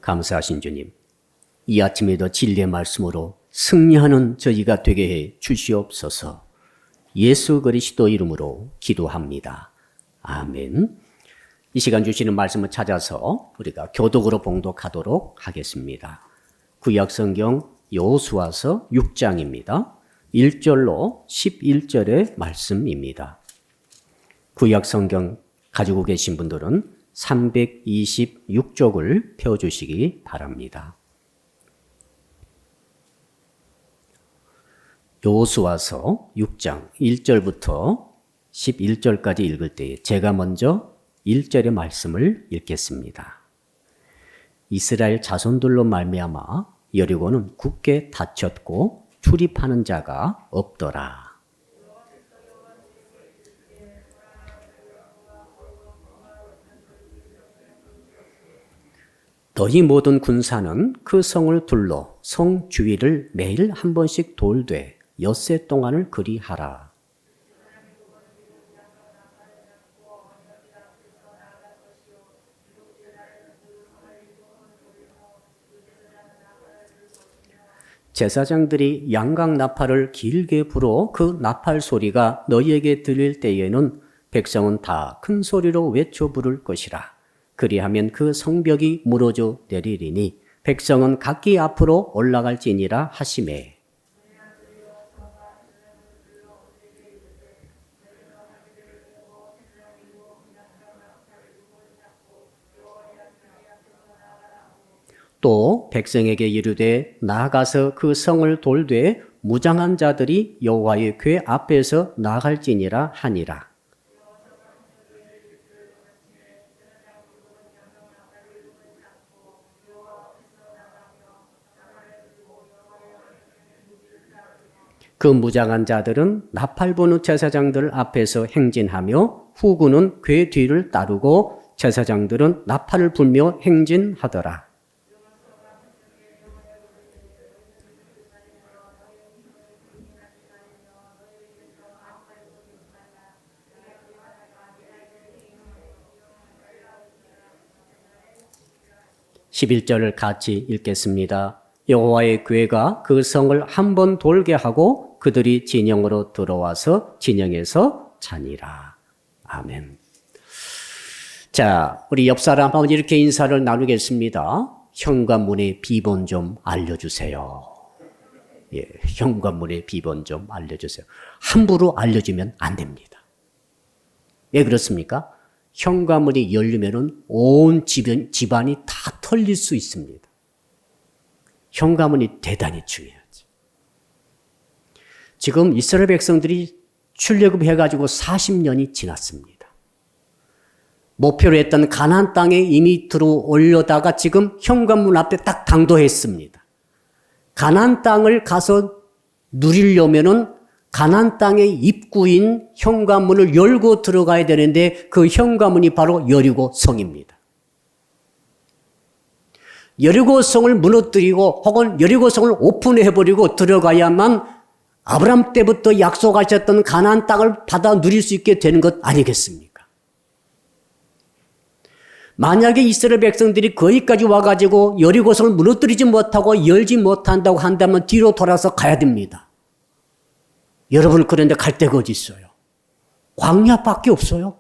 감사하신 주님, 이 아침에도 진리의 말씀으로 승리하는 저희가 되게 해 주시옵소서. 예수 그리스도 이름으로 기도합니다. 아멘. 이 시간 주시는 말씀을 찾아서 우리가 교독으로 봉독하도록 하겠습니다. 구약성경 여호수아서 6장입니다. 1절로 11절의 말씀입니다. 구약성경 가지고 계신 분들은 326쪽을 펴주시기 바랍니다. 여호수아서 6장 1절부터 11절까지 읽을 때 제가 먼저 1절의 말씀을 읽겠습니다. 이스라엘 자손들로 말미암아 여리고는 굳게 닫혔고 출입하는 자가 없더라. 너희 모든 군사는 그 성을 둘러 성 주위를 매일 한 번씩 돌되 엿새 동안을 그리하라. 제사장들이 양각 나팔을 길게 불어 그 나팔 소리가 너희에게 들릴 때에는 백성은 다 큰 소리로 외쳐 부를 것이라. 그리하면 그 성벽이 무너져 내리리니 백성은 각기 앞으로 올라갈지니라 하시매. 또 백성에게 이르되 나아가서 그 성을 돌되 무장한 자들이 여호와의 궤 앞에서 나갈지니라 하니라. 그 무장한 자들은 나팔 부는 제사장들 앞에서 행진하며 후군은 궤 뒤를 따르고 제사장들은 나팔을 불며 행진하더라. (11절을) 같이 읽겠습니다. 여호와의 궤가 그 성을 한 번 돌게 하고 그들이 진영으로 들어와서 진영에서 자니라. 아멘. 자, 우리 옆 사람 한번 이렇게 인사를 나누겠습니다. 현관문의 비번 좀 알려주세요. 예, 현관문의 비번 좀 알려주세요. 함부로 알려주면 안 됩니다. 왜 그렇습니까? 현관문이 열리면은 온 집안이 다 털릴 수 있습니다. 현관문이 대단히 중요하죠. 지금 이스라엘 백성들이 출애굽해가지고 40년이 지났습니다. 목표로 했던 가나안 땅에 이미 들어오려다가 지금 현관문 앞에 딱 당도했습니다. 가나안 땅을 가서 누리려면은 가나안 땅의 입구인 현관문을 열고 들어가야 되는데 그 현관문이 바로 여리고 성입니다. 여리고 성을 무너뜨리고 혹은 여리고 성을 오픈해버리고 들어가야만 아브라함 때부터 약속하셨던 가나안 땅을 받아 누릴 수 있게 되는 것 아니겠습니까? 만약에 이스라엘 백성들이 거기까지 와가지고 여리고 성을 무너뜨리지 못하고 열지 못한다고 한다면 뒤로 돌아서 가야 됩니다. 여러분 그런데 갈 데가 어디 있어요? 광야밖에 없어요.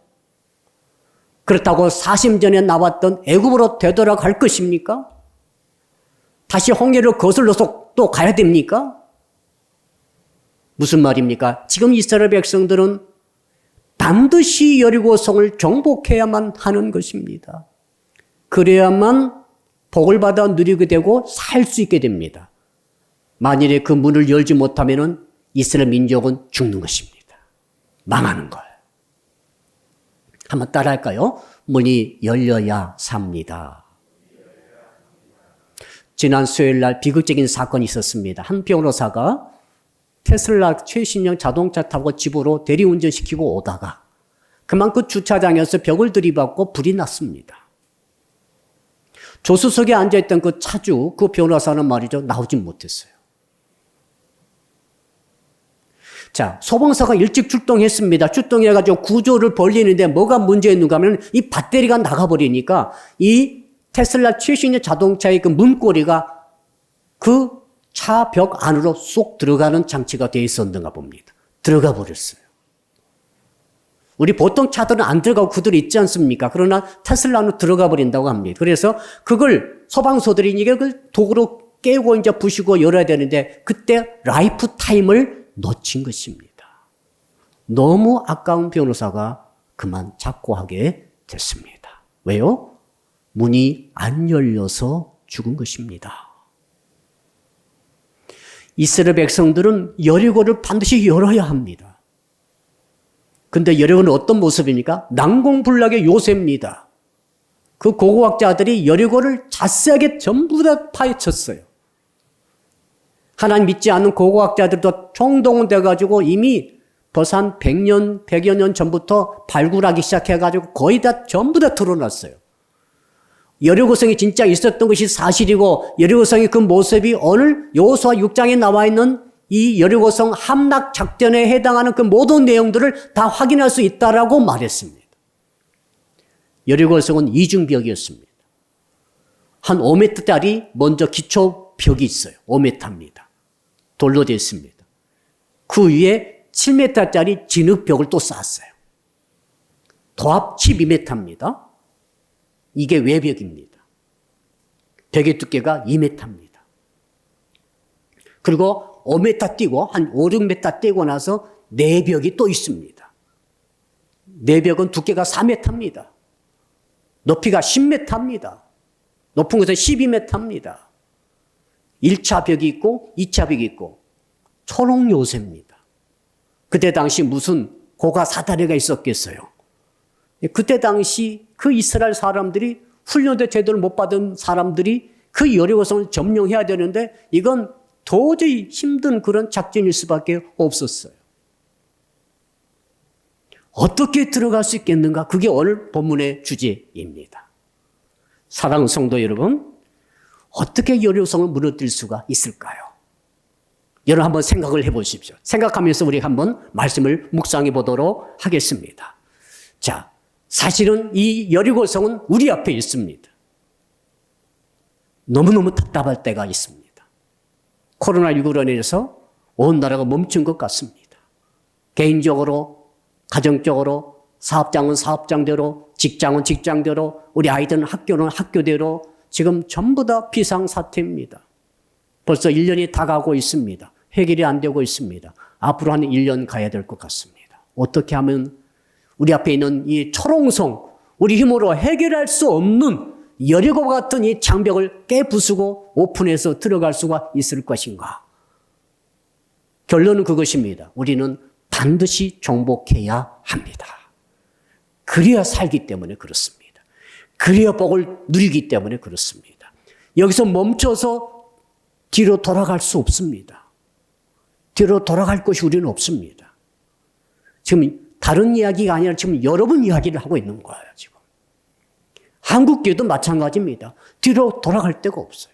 그렇다고 40전에 나왔던 애굽으로 되돌아갈 것입니까? 다시 홍해를 거슬러서 또 가야 됩니까? 무슨 말입니까? 지금 이스라엘 백성들은 반드시 여리고성을 정복해야만 하는 것입니다. 그래야만 복을 받아 누리게 되고 살 수 있게 됩니다. 만일에 그 문을 열지 못하면 이스라엘 민족은 죽는 것입니다. 망하는 거예요. 한번 따라할까요? 문이 열려야 삽니다. 지난 수요일 날 비극적인 사건이 있었습니다. 한 변호사가 테슬라 최신형 자동차 타고 집으로 대리운전시키고 오다가 그만 그 주차장에서 벽을 들이받고 불이 났습니다. 조수석에 앉아있던 그 차주, 그 변호사는 말이죠, 나오진 못했어요. 자, 소방서가 일찍 출동했습니다. 출동해가지고 구조를 벌리는데 뭐가 문제였는가 하면 이 배터리가 나가버리니까 이 테슬라 최신의 자동차의 그 문고리가 그 차 벽 안으로 쏙 들어가는 장치가 되어 있었는가 봅니다. 들어가 버렸어요. 우리 보통 차들은 안 들어가고 그대로 있지 않습니까? 그러나 테슬라는 들어가 버린다고 합니다. 그래서 그걸 소방서들이 이걸 도구로 깨고 이제 부시고 열어야 되는데 그때 라이프 타임을 놓친 것입니다. 너무 아까운 변호사가 그만 작고하게 됐습니다. 왜요? 문이 안 열려서 죽은 것입니다. 이스라엘 백성들은 여리고를 반드시 열어야 합니다. 근데 여리고는 어떤 모습입니까? 난공불락의 요새입니다. 그 고고학자들이 여리고를 자세하게 전부 다 파헤쳤어요. 하나님 믿지 않는 고고학자들도 총동원돼가지고 이미 벌써 한 100년, 100여 년 전부터 발굴하기 시작해가지고 거의 다 전부 다 드러났어요. 여리고성이 진짜 있었던 것이 사실이고 여리고성의 그 모습이 오늘 여호수아 6장에 나와 있는 이 여리고성 함락 작전에 해당하는 그 모든 내용들을 다 확인할 수 있다라고 말했습니다. 여리고성은 이중벽이었습니다. 한 5m짜리 먼저 기초벽이 있어요. 5m입니다. 돌로 되어 있습니다. 그 위에 7m짜리 진흙벽을 또 쌓았어요. 도합 12m입니다. 이게 외벽입니다. 벽의 두께가 2m입니다. 그리고 5m 뛰고 한 5, 6m 뛰고 나서 내벽이 또 있습니다. 내벽은 두께가 4m입니다. 높이가 10m입니다. 높은 것은 12m입니다. 1차 벽이 있고 2차 벽이 있고 초록 요새입니다. 그때 당시 무슨 고가 사다리가 있었겠어요. 그때 당시 그 이스라엘 사람들이 훈련도 제대로 못 받은 사람들이 그 여리고성을 점령해야 되는데 이건 도저히 힘든 그런 작전일 수밖에 없었어요. 어떻게 들어갈 수 있겠는가? 그게 오늘 본문의 주제입니다. 사랑하는 성도 여러분, 어떻게 여리고성을 무너뜨릴 수가 있을까요? 여러분 한번 생각을 해보십시오. 생각하면서 우리 한번 말씀을 묵상해 보도록 하겠습니다. 자, 사실은 이 여리고성은 우리 앞에 있습니다. 너무너무 답답할 때가 있습니다. 코로나19로 인해서 온 나라가 멈춘 것 같습니다. 개인적으로, 가정적으로, 사업장은 사업장대로, 직장은 직장대로, 우리 아이들은 학교는 학교대로 지금 전부 다 비상사태입니다. 벌써 1년이 다 가고 있습니다. 해결이 안 되고 있습니다. 앞으로 한 1년 가야 될 것 같습니다. 어떻게 하면 우리 앞에 있는 이 초롱성, 우리 힘으로 해결할 수 없는 여리고 같은 이 장벽을 깨부수고 오픈해서 들어갈 수가 있을 것인가? 결론은 그것입니다. 우리는 반드시 정복해야 합니다. 그래야 살기 때문에 그렇습니다. 그래야 복을 누리기 때문에 그렇습니다. 여기서 멈춰서 뒤로 돌아갈 수 없습니다. 뒤로 돌아갈 것이 우리는 없습니다. 지금 다른 이야기가 아니라 지금 여러분 이야기를 하고 있는 거예요, 지금. 한국교회도 마찬가지입니다. 뒤로 돌아갈 데가 없어요.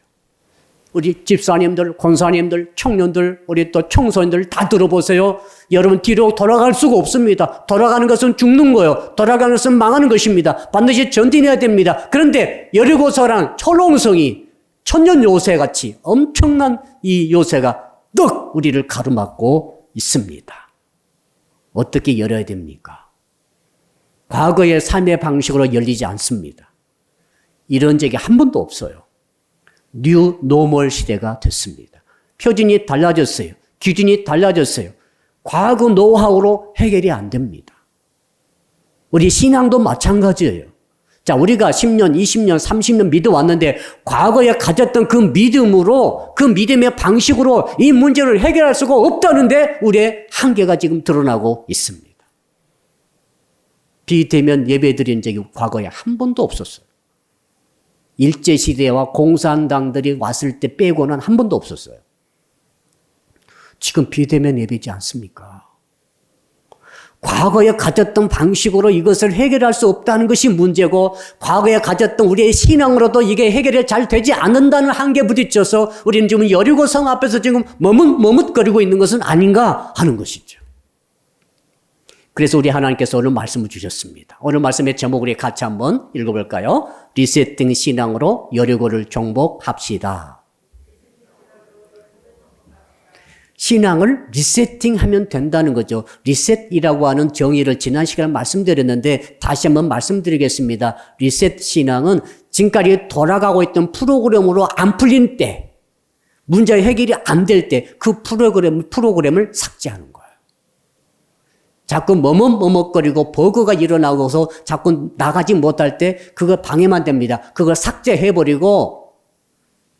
우리 집사님들, 권사님들, 청년들, 우리 또 청소년들 다 들어보세요. 여러분 뒤로 돌아갈 수가 없습니다. 돌아가는 것은 죽는 거예요. 돌아가는 것은 망하는 것입니다. 반드시 전진해야 됩니다. 그런데 여리고성이란 초롱성이 천년 요새같이 엄청난 이 요새가 떡 우리를 가로막고 있습니다. 어떻게 열어야 됩니까? 과거의 삶의 방식으로 열리지 않습니다. 이런 적이 한 번도 없어요. 뉴 노멀 시대가 됐습니다. 표준이 달라졌어요. 기준이 달라졌어요. 과거 노하우로 해결이 안 됩니다. 우리 신앙도 마찬가지예요. 자, 우리가 10년, 20년, 30년 믿어왔는데 과거에 가졌던 그 믿음으로, 그 믿음의 방식으로 이 문제를 해결할 수가 없다는데 우리의 한계가 지금 드러나고 있습니다. 비대면 예배 드린 적이 과거에 한 번도 없었어요. 일제시대와 공산당들이 왔을 때 빼고는 한 번도 없었어요. 지금 비대면 예배지 않습니까? 과거에 가졌던 방식으로 이것을 해결할 수 없다는 것이 문제고 과거에 가졌던 우리의 신앙으로도 이게 해결이 잘 되지 않는다는 한계에 부딪혀서 우리는 지금 여리고성 앞에서 지금 머뭇거리고 있는 것은 아닌가 하는 것이죠. 그래서 우리 하나님께서 오늘 말씀을 주셨습니다. 오늘 말씀의 제목을 우리 같이 한번 읽어볼까요? 리세팅 신앙으로 여리고를 정복합시다. 신앙을 리세팅하면 된다는 거죠. 리셋이라고 하는 정의를 지난 시간에 말씀드렸는데 다시 한번 말씀드리겠습니다. 리셋 신앙은 지금까지 돌아가고 있던 프로그램으로 안 풀린 때, 문제 해결이 안 될 때 그 프로그램을 삭제하는 거예요. 자꾸 머뭇머뭇거리고 버그가 일어나고서 자꾸 나가지 못할 때 그거 방해만 됩니다. 그걸 삭제해버리고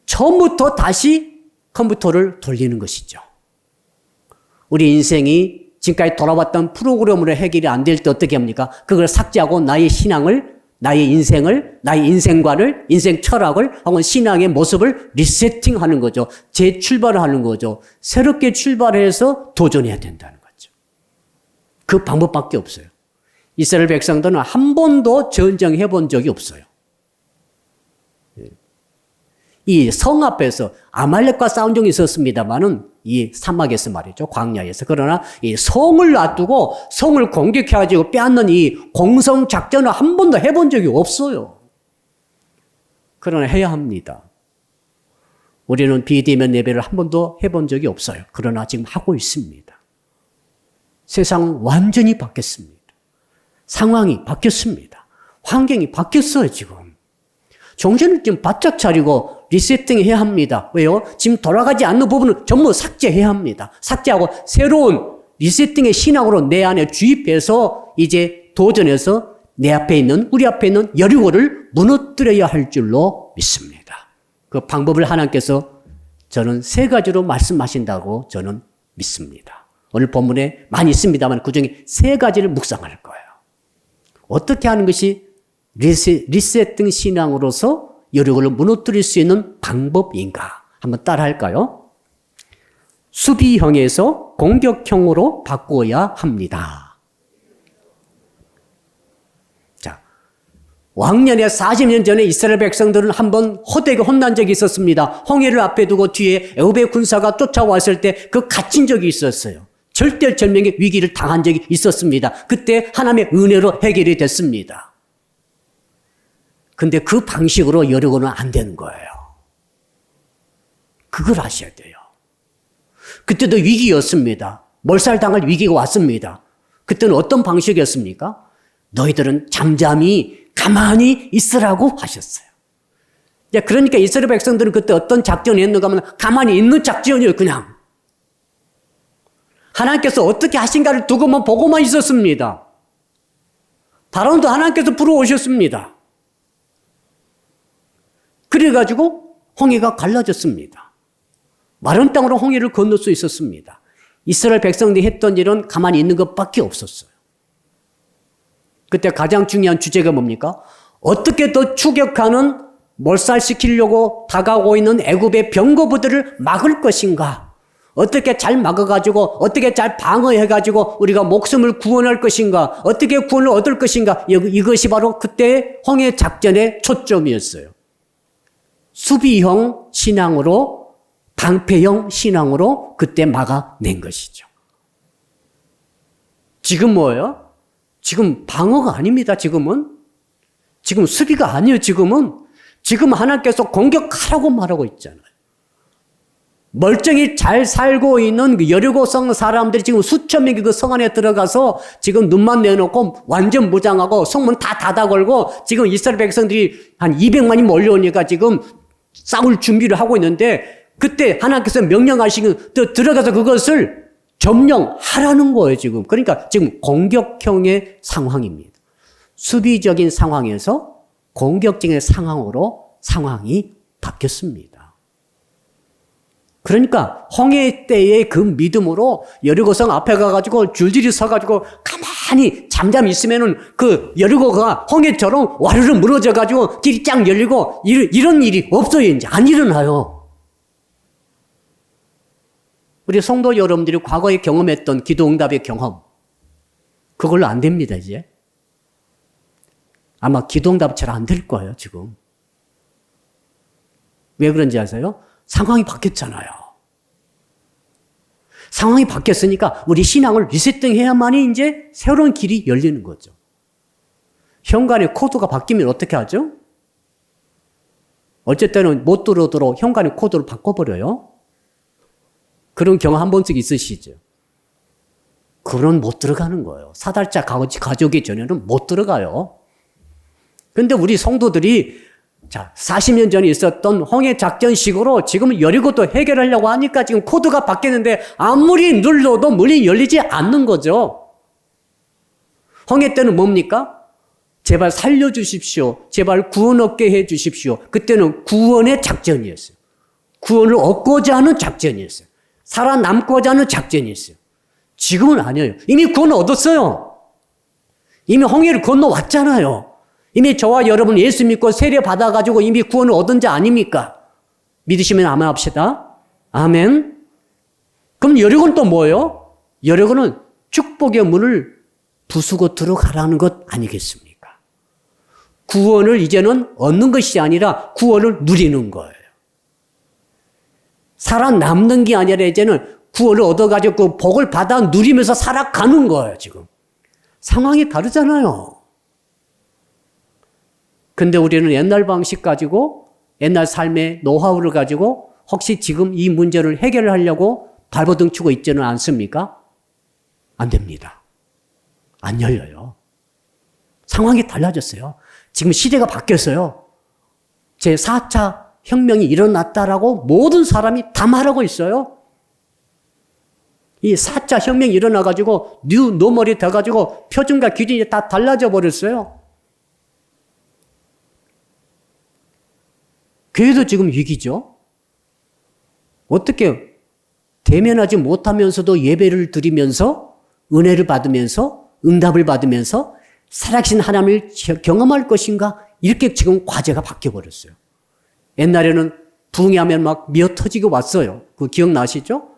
처음부터 다시 컴퓨터를 돌리는 것이죠. 우리 인생이 지금까지 돌아왔던 프로그램으로 해결이 안 될 때 어떻게 합니까? 그걸 삭제하고 나의 신앙을, 나의 인생을, 나의 인생관을, 인생 철학을, 혹은 신앙의 모습을 리세팅하는 거죠. 재출발을 하는 거죠. 새롭게 출발해서 도전해야 된다는 거죠. 그 방법밖에 없어요. 이스라엘 백성들은 한 번도 전쟁해 본 적이 없어요. 이 성 앞에서 아말렉과 싸운 적이 있었습니다만은 이 사막에서 말이죠. 광야에서. 그러나 이 성을 놔두고 성을 공격해가지고 빼앗는 이 공성 작전을 한 번도 해본 적이 없어요. 그러나 해야 합니다. 우리는 비대면 예배를 한 번도 해본 적이 없어요. 그러나 지금 하고 있습니다. 세상은 완전히 바뀌었습니다. 상황이 바뀌었습니다. 환경이 바뀌었어요, 지금. 정신을 좀 바짝 차리고 리세팅해야 합니다. 왜요? 지금 돌아가지 않는 부분은 전부 삭제해야 합니다. 삭제하고 새로운 리세팅의 신앙으로 내 안에 주입해서 이제 도전해서 내 앞에 있는, 우리 앞에 있는 여리고를 무너뜨려야 할 줄로 믿습니다. 그 방법을 하나님께서 저는 3가지로 말씀하신다고 저는 믿습니다. 오늘 본문에 많이 있습니다만 그중에 3가지를 묵상할 거예요. 어떻게 하는 것이 리세팅 신앙으로서 여리고를 무너뜨릴 수 있는 방법인가? 한번 따라 할까요? 수비형에서 공격형으로 바꾸어야 합니다. 자, 왕년에 40년 전에 이스라엘 백성들은 한번 호되게 혼난 적이 있었습니다. 홍해를 앞에 두고 뒤에 애굽의 군사가 쫓아왔을 때 그 갇힌 적이 있었어요. 절대절명의 위기를 당한 적이 있었습니다. 그때 하나님의 은혜로 해결이 됐습니다. 근데 그 방식으로 여리고는 안 되는 거예요. 그걸 아셔야 돼요. 그때도 위기였습니다. 몰살당할 위기가 왔습니다. 그때는 어떤 방식이었습니까? 너희들은 잠잠히 가만히 있으라고 하셨어요. 그러니까 이스라엘 백성들은 그때 어떤 작전을 했는가 하면 가만히 있는 작전이에요, 그냥. 하나님께서 어떻게 하신가를 두고만 보고만 있었습니다. 바람도 하나님께서 불어오셨습니다. 그래가지고 홍해가 갈라졌습니다. 마른 땅으로 홍해를 건널 수 있었습니다. 이스라엘 백성들이 했던 일은 가만히 있는 것밖에 없었어요. 그때 가장 중요한 주제가 뭡니까? 어떻게 더 추격하는 몰살시키려고 다가오고 있는 애굽의 병거부들을 막을 것인가? 어떻게 잘 막아가지고 어떻게 잘 방어해가지고 우리가 목숨을 구원할 것인가? 어떻게 구원을 얻을 것인가? 이것이 바로 그때 홍해 작전의 초점이었어요. 수비형 신앙으로, 방패형 신앙으로 그때 막아낸 것이죠. 지금 뭐예요? 지금 방어가 아닙니다, 지금은. 지금 수비가 아니에요, 지금은. 지금 하나님께서 공격하라고 말하고 있잖아요. 멀쩡히 잘 살고 있는 그 여리고성 사람들이 지금 수천 명이 그 성 안에 들어가서 지금 눈만 내놓고 완전 무장하고 성문 다 닫아 걸고 지금 이스라엘 백성들이 한 200만이 몰려오니까 지금 싸울 준비를 하고 있는데 그때 하나님께서 명령하시면 들어가서 그것을 점령하라는 거예요, 지금. 그러니까 지금 공격형의 상황입니다. 수비적인 상황에서 공격적인 상황으로 상황이 바뀌었습니다. 그러니까 홍해 때의 그 믿음으로 여리고성 앞에 가가지고 줄줄이 서가지고 가만히 잠잠히 있으면은 그 여리고가 홍해처럼 와르르 무너져가지고 길이 쫙 열리고 이런 일이 없어요. 이제 안 일어나요. 우리 성도 여러분들이 과거에 경험했던 기도응답의 경험 그걸로 안 됩니다, 이제. 아마 기도응답 잘 안 될 거예요, 지금. 왜 그런지 아세요? 상황이 바뀌었잖아요. 상황이 바뀌었으니까 우리 신앙을 리세팅해야만이 이제 새로운 길이 열리는 거죠. 현관의 코드가 바뀌면 어떻게 하죠? 어쩔 때는 못 들어오도록 현관의 코드를 바꿔버려요. 그런 경험 한 번씩 있으시죠? 그건 못 들어가는 거예요. 사달자 가족이 전에는 못 들어가요. 근데 우리 성도들이 자, 40년 전에 있었던 홍해 작전식으로 지금 여리고도 해결하려고 하니까 지금 코드가 바뀌는데 아무리 눌러도 문이 열리지 않는 거죠. 홍해 때는 뭡니까? 제발 살려주십시오. 제발 구원 얻게 해주십시오. 그때는 구원의 작전이었어요. 구원을 얻고자 하는 작전이었어요. 살아남고자 하는 작전이었어요. 지금은 아니에요. 이미 구원을 얻었어요. 이미 홍해를 건너왔잖아요. 이미 저와 여러분 예수 믿고 세례 받아가지고 이미 구원을 얻은 자 아닙니까? 믿으시면 아멘 합시다. 아멘. 그럼 여리고는 또 뭐예요? 여리고는 축복의 문을 부수고 들어가라는 것 아니겠습니까? 구원을 이제는 얻는 것이 아니라 구원을 누리는 거예요. 살아남는 게 아니라 이제는 구원을 얻어가지고 그 복을 받아 누리면서 살아가는 거예요, 지금. 상황이 다르잖아요. 근데 우리는 옛날 방식 가지고, 옛날 삶의 노하우를 가지고 혹시 지금 이 문제를 해결하려고 발버둥 치고 있지는 않습니까? 안 됩니다. 안 열려요. 상황이 달라졌어요. 지금 시대가 바뀌었어요. 제4차 혁명이 일어났다라고 모든 사람이 다 말하고 있어요. 이 4차 혁명이 일어나가지고 뉴 노멀이 돼가지고 표준과 기준이 다 달라져 버렸어요. 교회도 지금 위기죠. 어떻게 대면하지 못하면서도 예배를 드리면서 은혜를 받으면서 응답을 받으면서 살아계신 하나님을 경험할 것인가? 이렇게 지금 과제가 바뀌어버렸어요. 옛날에는 부흥하면 막 미어 터지고 왔어요. 그거 기억나시죠?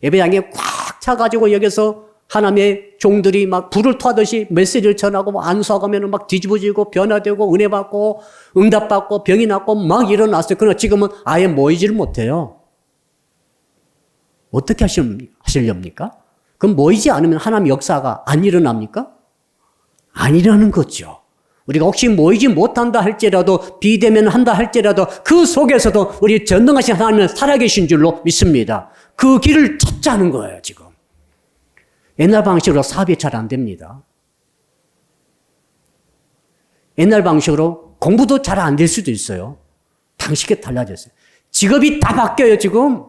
예배당에 꽉 차가지고 여기서 하나님의 종들이 막 불을 토하듯이 메시지를 전하고 안수하면 막 뒤집어지고 변화되고 은혜 받고 응답 받고 병이 낫고 막 일어났어요. 그러나 지금은 아예 모이지를 못해요. 어떻게 하시렵니까? 그럼 모이지 않으면 하나님 역사가 안 일어납니까? 안 일어나는 거죠. 우리가 혹시 모이지 못한다 할지라도 비대면 한다 할지라도 그 속에서도 우리 전능하신 하나님은 살아계신 줄로 믿습니다. 그 길을 찾자는 거예요, 지금. 옛날 방식으로 사업이 잘 안 됩니다. 옛날 방식으로 공부도 잘 안 될 수도 있어요. 방식이 달라졌어요. 직업이 다 바뀌어요, 지금.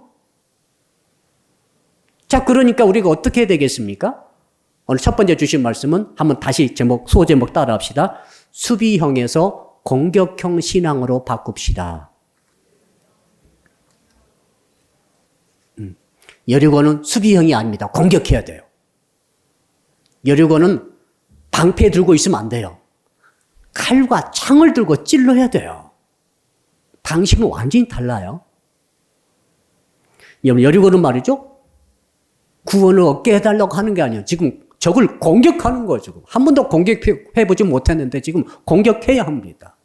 자, 그러니까 우리가 어떻게 해야 되겠습니까? 오늘 첫 번째 주신 말씀은 한번 다시 소제목 따라 합시다. 수비형에서 공격형 신앙으로 바꿉시다. 여리고는 수비형이 아닙니다. 공격해야 돼요. 여리고는 방패 들고 있으면 안 돼요. 칼과 창을 들고 찔러야 돼요. 방식은 완전히 달라요. 여리고는 말이죠. 구원을 얻게 해달라고 하는 게 아니에요. 지금 적을 공격하는 거죠. 지금. 한 번도 공격해보지 못했는데 지금 공격해야 합니다.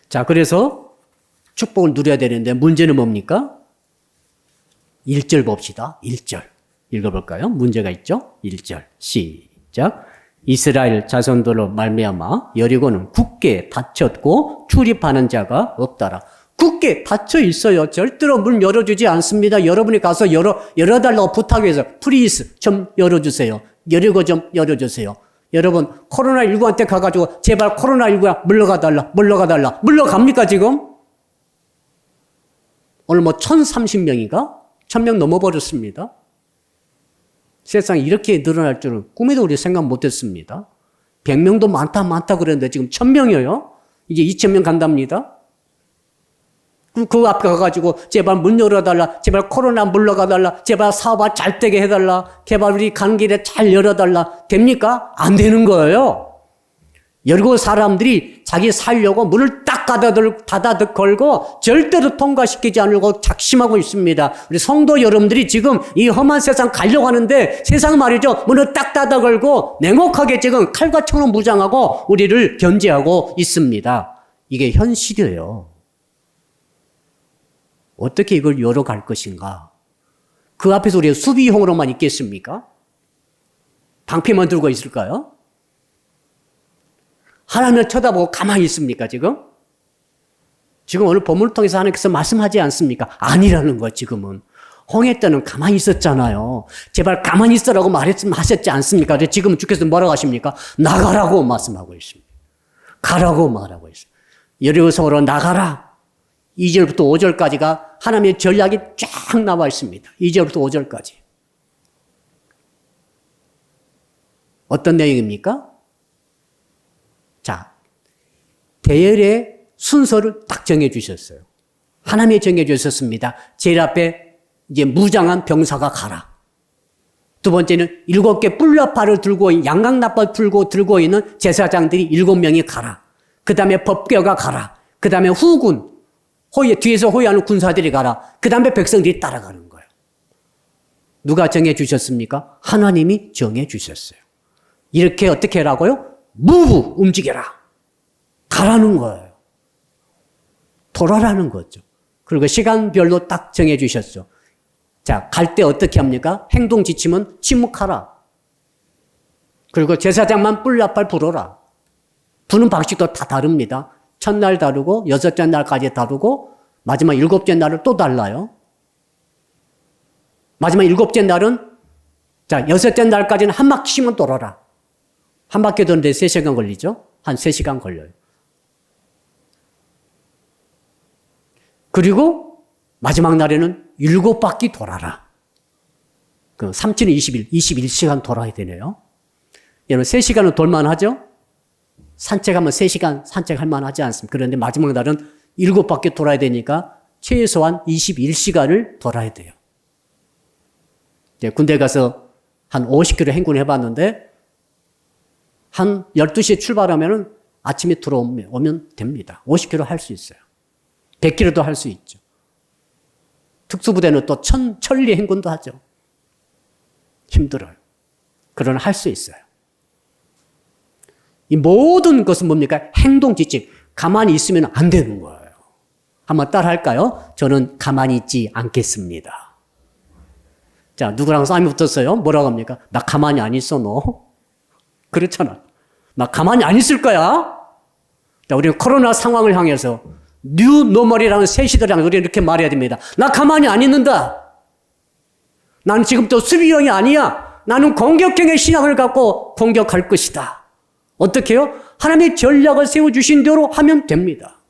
자, 그래서 축복을 누려야 되는데 문제는 뭡니까? 1절 봅시다. 1절. 읽어볼까요? 문제가 있죠? 1절. 시작. 이스라엘 자손들로 말미암아 여리고는 굳게 닫혔고 출입하는 자가 없더라. 굳게 닫혀 있어요. 절대로 문 열어주지 않습니다. 여러분이 가서 열어달라고 부탁해서 프리스 좀 열어주세요. 여리고 좀 열어주세요. 여러분 코로나19한테 가가지고 제발 코로나19야 물러가달라. 물러갑니까 지금? 오늘 1030명인가? 1000명 넘어버렸습니다. 세상에 이렇게 늘어날 줄은 꿈에도 우리 생각 못했습니다. 100명도 많다 그랬는데 지금 1000명이에요. 이제 2000명 간답니다. 그 앞에 가가지고 제발 문 열어달라. 제발 코로나 물러가달라. 제발 사업 잘 되게 해달라. 제발 우리 가는 길에 잘 열어달라. 됩니까? 안 되는 거예요. 여리고 사람들이 자기 살려고 문을 딱 닫아 걸고 절대로 통과시키지 않으려고 작심하고 있습니다. 우리 성도 여러분들이 지금 이 험한 세상 가려고 하는데 세상 말이죠. 문을 딱 닫아 걸고 냉혹하게 지금 칼과 총으로 무장하고 우리를 견제하고 있습니다. 이게 현실이에요. 어떻게 이걸 열어갈 것인가? 그 앞에서 우리가 수비형으로만 있겠습니까? 방패만 들고 있을까요? 하나님을 쳐다보고 가만히 있습니까, 지금? 지금 오늘 본문을 통해서 하나님께서 말씀하지 않습니까? 아니라는 거, 지금은. 홍해 때는 가만히 있었잖아요. 제발 가만히 있으라고 하셨지 않습니까? 지금 주께서 뭐라고 하십니까? 나가라고 말씀하고 있습니다. 가라고 말하고 있어요. 여리고성으로 나가라. 2절부터 5절까지가 하나님의 전략이 쫙 나와 있습니다. 2절부터 5절까지. 어떤 내용입니까? 자, 대열의 순서를 딱 정해 주셨어요. 하나님이 정해 주셨습니다. 제일 앞에 이제 무장한 병사가 가라. 두 번째는 7개 뿔나팔을 들고 양강나팔 들고 있는 제사장들이 7명이 가라. 그 다음에 법궤가 가라. 그 다음에 후군 뒤에서 호위하는 군사들이 가라. 그 다음에 백성들이 따라가는 거예요. 누가 정해 주셨습니까? 하나님이 정해 주셨어요. 이렇게 어떻게 하라고요? 무브 움직여라. 가라는 거예요. 돌아라는 거죠. 그리고 시간별로 딱 정해 주셨죠. 자, 갈 때 어떻게 합니까? 행동 지치면 침묵하라. 그리고 제사장만 뿔나팔 불어라. 부는 방식도 다 다릅니다. 첫날 다르고 여섯째 날까지 다르고 마지막 7째 날은 또 달라요. 마지막 7째 날은 자, 6째 날까지는 한 바퀴씩만 돌아라. 한 바퀴 도는데 3시간 걸리죠? 한 3시간 걸려요. 그리고 마지막 날에는 7바퀴 돌아라. 그 3층은 21시간 돌아야 되네요. 여러분 3시간은 돌만하죠? 산책하면 3시간 산책할 만하지 않습니까? 그런데 마지막 날은 7바퀴 돌아야 되니까 최소한 21시간을 돌아야 돼요. 군대 가서 한 50km 행군을 해봤는데 한 12시에 출발하면 아침에 들어오면 됩니다. 50km 할 수 있어요. 100km도 할 수 있죠. 특수부대는 또 천리 행군도 하죠. 힘들어요. 그러나 할 수 있어요. 이 모든 것은 뭡니까? 행동 지침. 가만히 있으면 안 되는 거예요. 한번 따라 할까요? 저는 가만히 있지 않겠습니다. 자, 누구랑 싸움이 붙었어요? 뭐라고 합니까? 나 가만히 안 있어, 너. 그렇잖아. 나 가만히 안 있을 거야. 자, 우리는 코로나 상황을 향해서 뉴 노멀이라는 새 시대를 향해서 우리는 이렇게 말해야 됩니다. 나 가만히 안 있는다. 나는 지금부터 수비형이 아니야. 나는 공격형의 신앙을 갖고 공격할 것이다. 어떻게 해요? 하나님의 전략을 세워주신 대로 하면 됩니다.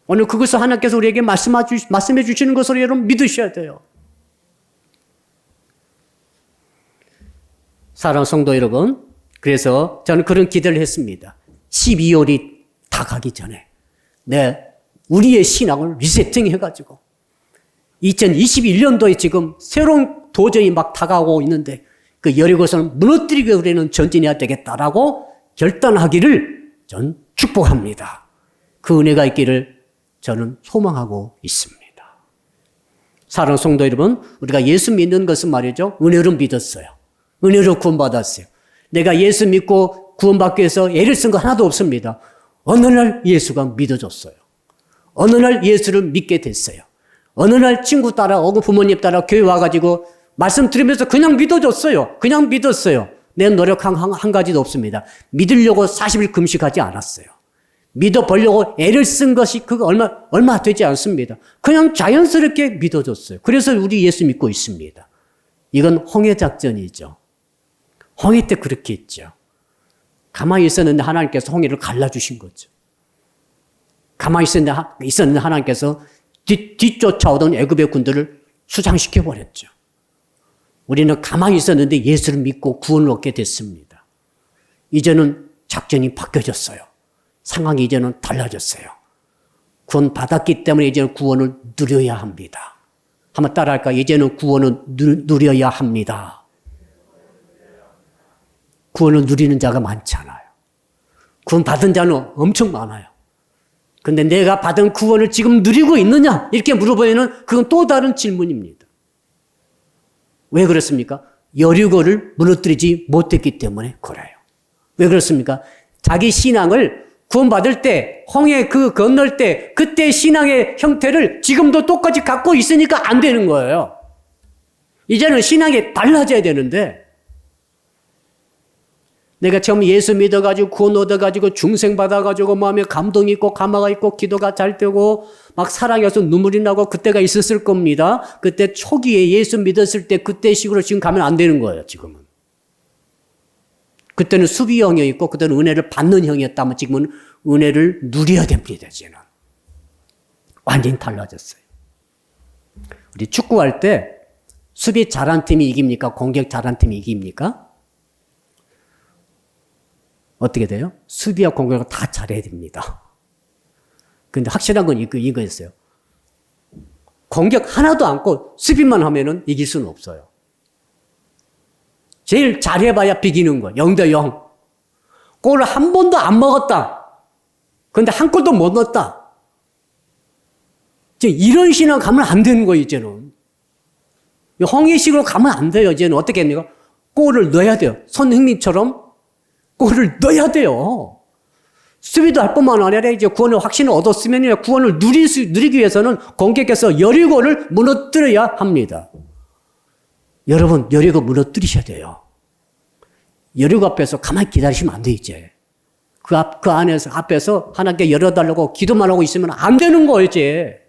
오늘 그것을 하나님께서 우리에게 말씀해 주시는 것으로 여러분 믿으셔야 돼요. 사랑하는 성도 여러분, 그래서 저는 그런 기대를 했습니다. 12월이 다 가기 전에 우리의 신앙을 리세팅해가지고 2021년도에 지금 새로운 도전이 막 다가오고 있는데 그 여리고성을 무너뜨리기 우리는 전진해야 되겠다라고 결단하기를 전 축복합니다. 그 은혜가 있기를 저는 소망하고 있습니다. 사랑하는 성도 여러분, 우리가 예수 믿는 것은 말이죠. 은혜로 믿었어요. 은혜로 구원받았어요. 내가 예수 믿고 구원받기 위해서 애를 쓴 거 하나도 없습니다. 어느 날 예수가 믿어졌어요. 어느 날 예수를 믿게 됐어요. 어느 날 친구 따라 오고 부모님 따라 교회 와가지고 말씀 들으면서 그냥 믿어졌어요. 그냥 믿었어요. 내 노력한 한 가지도 없습니다. 믿으려고 40일 금식하지 않았어요. 믿어보려고 애를 쓴 것이 그거 얼마 되지 않습니다. 그냥 자연스럽게 믿어졌어요. 그래서 우리 예수 믿고 있습니다. 이건 홍해 작전이죠. 홍해 때 그렇게 했죠. 가만히 있었는데 하나님께서 홍해를 갈라주신 거죠. 가만히 있었는데 하나님께서 뒤쫓아오던 애굽의 군들을 수장시켜버렸죠. 우리는 가만히 있었는데 예수를 믿고 구원을 얻게 됐습니다. 이제는 작전이 바뀌어졌어요. 상황이 이제는 달라졌어요. 구원 받았기 때문에 이제는 구원을 누려야 합니다. 한번 따라할까? 이제는 구원을 누려야 합니다. 구원을 누리는 자가 많잖아요. 구원 받은 자는 엄청 많아요. 근데 내가 받은 구원을 지금 누리고 있느냐? 이렇게 물어보면 그건 또 다른 질문입니다. 왜 그렇습니까? 여리고를 무너뜨리지 못했기 때문에 그래요. 왜 그렇습니까? 자기 신앙을 구원받을 때, 홍해 건널 때, 그때 신앙의 형태를 지금도 똑같이 갖고 있으니까 안 되는 거예요. 이제는 신앙이 달라져야 되는데 내가 처음 예수 믿어가지고 구원 얻어가지고 중생 받아가지고 마음에 감동이 있고 감화가 있고 기도가 잘 되고 막 사랑해서 눈물이 나고 그때가 있었을 겁니다. 그때 초기에 예수 믿었을 때 그때 식으로 지금 가면 안 되는 거예요. 지금은. 그때는 수비형이었고 그때는 은혜를 받는 형이었다면 지금은 은혜를 누려야 됩니다. 이제는. 완전히 달라졌어요. 우리 축구할 때 수비 잘한 팀이 이깁니까? 공격 잘한 팀이 이깁니까? 어떻게 돼요? 수비와 공격을 다 잘해야 됩니다. 근데 확실한 건 이거였어요. 공격 하나도 않고 수비만 하면은 이길 수는 없어요. 제일 잘해봐야 비기는 거예요. 0대0. 골을 한 번도 안 먹었다. 근데 한 골도 못 넣었다. 이런 신앙 가면 안 되는 거예요, 이제는. 홍의식으로 가면 안 돼요, 이제는. 어떻게 합니까? 골을 넣어야 돼요. 손흥민처럼 골을 넣어야 돼요. 수비도 할 뿐만 아니라 이제 구원의 확신을 얻었으면 구원을 누리기 위해서는 공격해서 여리고를 무너뜨려야 합니다. 여러분, 여리고 무너뜨리셔야 돼요. 여리고 앞에서 가만히 기다리시면 안 돼, 이제. 그 앞에서 하나님께 열어달라고 기도만 하고 있으면 안 되는 거예요, 이제.